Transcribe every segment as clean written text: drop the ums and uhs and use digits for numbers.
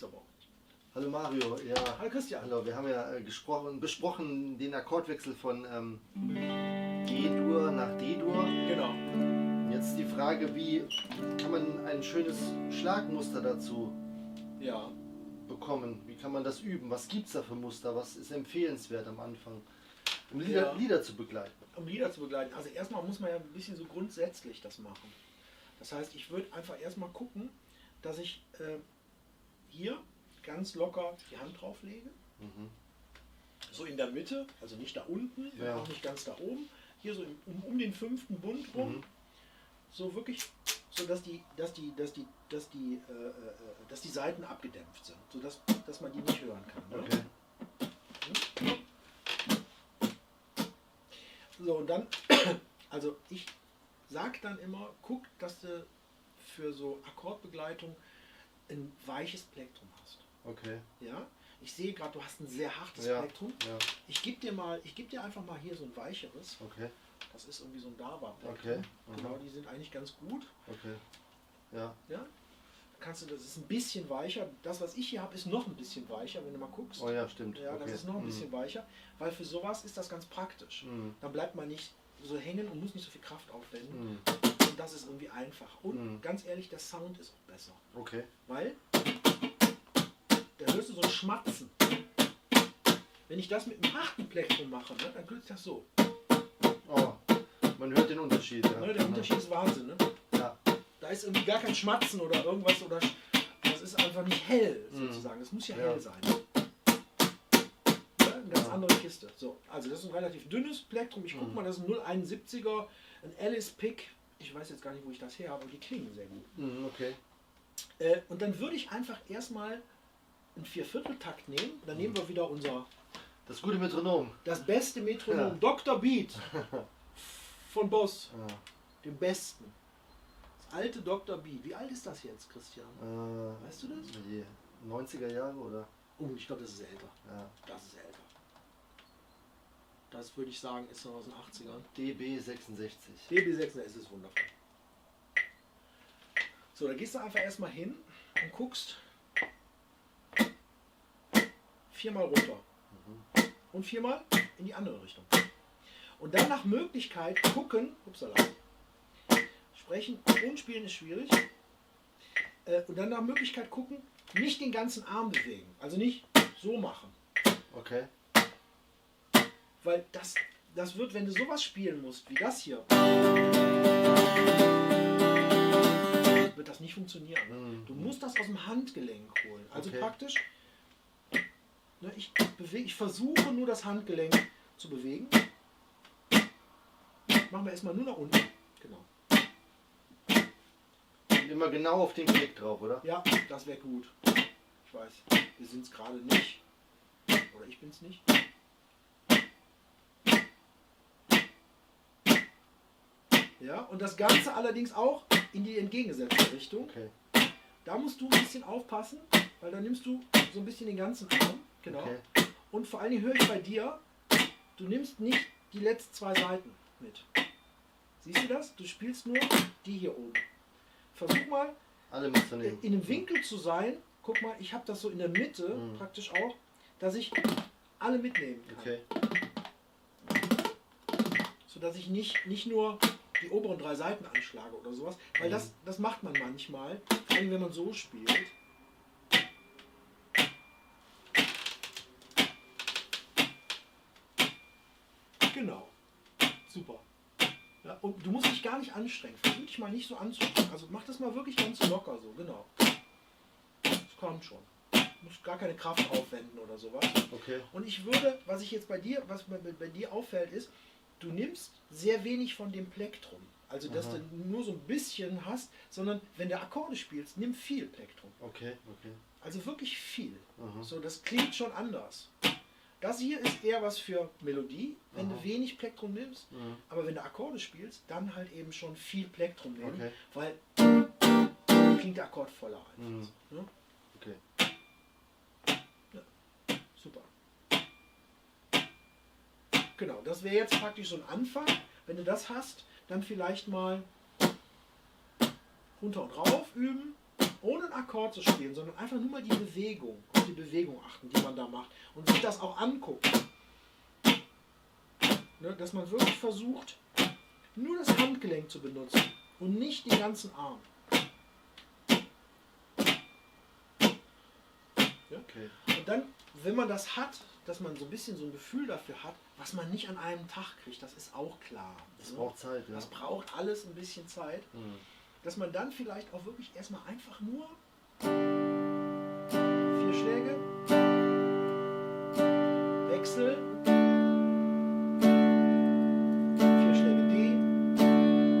gibt's aber auch nicht. Hallo Mario, ja. Hallo Christian. Hallo, wir haben ja besprochen den Akkordwechsel von G-Dur nach D-Dur. Genau. Jetzt die Frage, wie kann man ein schönes Schlagmuster dazu bekommen? Wie kann man das üben? Was gibt es da für Muster? Was ist empfehlenswert am Anfang, um Lieder zu begleiten? Um Lieder zu begleiten. Also erstmal muss man ja ein bisschen so grundsätzlich das machen. Das heißt, ich würde einfach erstmal gucken, dass ich hier ganz locker die Hand drauf lege. So in der Mitte, also nicht da unten, auch nicht ganz da oben. Hier so um den 5. Bund rum. So wirklich, so dass die Saiten abgedämpft sind, sodass dass man die nicht hören kann. Ne? Okay. So, und dann, also ich sage dann immer, guck, dass du für so Akkordbegleitung ein weiches Plektrum hast. Okay. Ja? Ich sehe gerade, du hast ein sehr hartes Plektrum. Ja. Ich gebe dir einfach mal hier so ein weicheres. Okay. Das ist irgendwie so ein Dava-Plektrum. Okay. Genau, die sind eigentlich ganz gut. Okay. Ja. Ja? Das ist ein bisschen weicher. Das, was ich hier habe, ist noch ein bisschen weicher, wenn du mal guckst. Oh ja, stimmt. Ja, das ist noch ein bisschen weicher, weil für sowas ist das ganz praktisch. Dann bleibt man nicht so hängen und muss nicht so viel Kraft aufwenden. Und das ist irgendwie einfach. Und ganz ehrlich, der Sound ist auch besser. Okay. Weil, da hörst du so ein Schmatzen. Wenn ich das mit einem harten Plektrum mache, ne, dann klingt das so. Oh, man hört den Unterschied. Ja. Ne, der Unterschied ist Wahnsinn. Ne? Ja. Da ist irgendwie gar kein Schmatzen oder irgendwas. Oder das ist einfach nicht hell, sozusagen. Es muss ja hell sein. Ja, eine ganz andere Kiste. So, also das ist ein relativ dünnes Plektrum. Ich guck mal, das ist ein 071er, ein Alice Pick. Ich weiß jetzt gar nicht, wo ich das her habe, aber die klingen sehr gut. Okay. Und dann würde ich einfach erstmal einen 4/4-Takt nehmen. Dann nehmen wir wieder Das gute Metronom. das beste Metronom, Dr. Beat von Boss, dem besten. Das alte Dr. Beat. Wie alt ist das jetzt, Christian? Weißt du das? Die 90er Jahre oder? Oh, ich glaube, das ist älter. Ja. Das ist älter. Das würde ich sagen, ist noch aus den 80ern. DB66. DB6, es ist wundervoll. So, da gehst du einfach erstmal hin und guckst 4-mal runter. Und 4-mal in die andere Richtung. Und dann nach Möglichkeit gucken, upsala, sprechen und spielen ist schwierig. Und dann nach Möglichkeit gucken, nicht den ganzen Arm bewegen. Also nicht so machen. Okay. Weil das wird, wenn du sowas spielen musst, wie das hier, wird das nicht funktionieren. Du musst das aus dem Handgelenk holen. Also praktisch, ne, ich versuche nur das Handgelenk zu bewegen. Machen wir erstmal nur nach unten. Genau. Und immer genau auf den Klick drauf, oder? Ja, das wäre gut. Ich weiß, wir sind es gerade nicht. Oder ich bin es nicht. Ja, und das Ganze allerdings auch in die entgegengesetzte Richtung. Okay. Da musst du ein bisschen aufpassen, weil dann nimmst du so ein bisschen den ganzen Arm. Genau. Okay. Und vor allen Dingen höre ich bei dir, du nimmst nicht die letzten 2 Seiten mit. Siehst du das? Du spielst nur die hier oben. Versuch mal Alle mitzunehmen. in einem Winkel zu sein. Guck mal, ich habe das so in der Mitte praktisch auch, dass ich alle mitnehmen kann. Okay. Sodass ich nicht nur die oberen 3 Seiten anschlage oder sowas, weil das macht man manchmal, vor allem wenn man so spielt. Genau. Super. Ja, und du musst dich gar nicht anstrengen. Versuch dich mal nicht so anzustrengen. Also mach das mal wirklich ganz locker so, genau. Das kommt schon. Du musst gar keine Kraft aufwenden oder sowas. Okay. Und ich würde, was mir bei dir auffällt, ist, du nimmst sehr wenig von dem Plektrum. Also, dass du nur so ein bisschen hast, sondern wenn du Akkorde spielst, nimm viel Plektrum. Okay, okay. Also wirklich viel. So, das klingt schon anders. Das hier ist eher was für Melodie, wenn du wenig Plektrum nimmst. Aber wenn du Akkorde spielst, dann halt eben schon viel Plektrum nehmen, weil klingt der Akkord voller einfach. Ne? Okay. Ja, super. Genau, das wäre jetzt praktisch so ein Anfang. Wenn du das hast, dann vielleicht mal runter und rauf üben, ohne einen Akkord zu spielen, sondern einfach nur mal die Bewegung, auf die Bewegung achten, die man da macht und sich das auch angucken. Ne, dass man wirklich versucht, nur das Handgelenk zu benutzen und nicht den ganzen Arm. Ja? Okay. Und dann, wenn man das hat, dass man so ein bisschen so ein Gefühl dafür hat, was man nicht an einem Tag kriegt, das ist auch klar. Das braucht Zeit, ja. Das braucht alles ein bisschen Zeit. Dass man dann vielleicht auch wirklich erstmal einfach nur 4 Schläge, Wechsel, 4 Schläge D,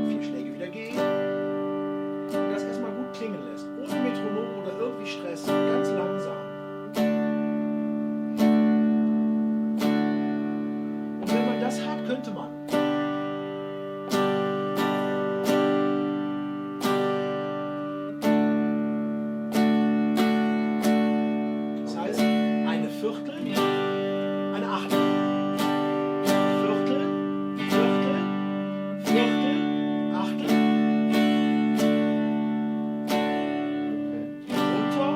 4 Schläge wieder G und das erstmal gut klingen lässt, ohne Metronom oder irgendwie Stress, ganz langsam. Und wenn man das hat, könnte man Viertel, eine Achtel. Viertel, Viertel, Viertel, Achtel. Runter,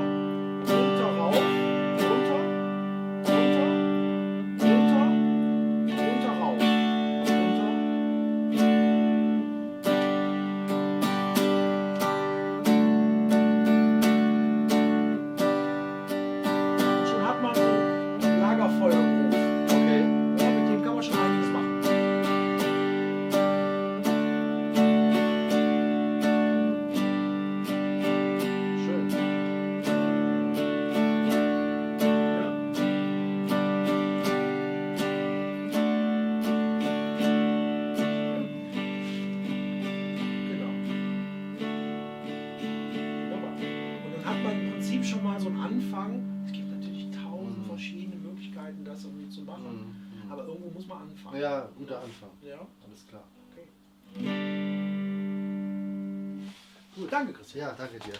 runter, rauf, runter, runter, runter, runter, rauf, runter. Und schon hat man Lagerfeuerruf. Okay. Ja, mit dem kann man schon einiges machen. Schön. Ja. Genau. Wunderbar. Und dann hat man im Prinzip schon mal so einen Anfang. Es gibt natürlich 1000 verschiedene Möglichkeiten, das irgendwie zu machen. Aber irgendwo muss man anfangen. Ja, guter Anfang. Ja. Alles klar. Okay. Gut, danke Christian. Ja, danke dir.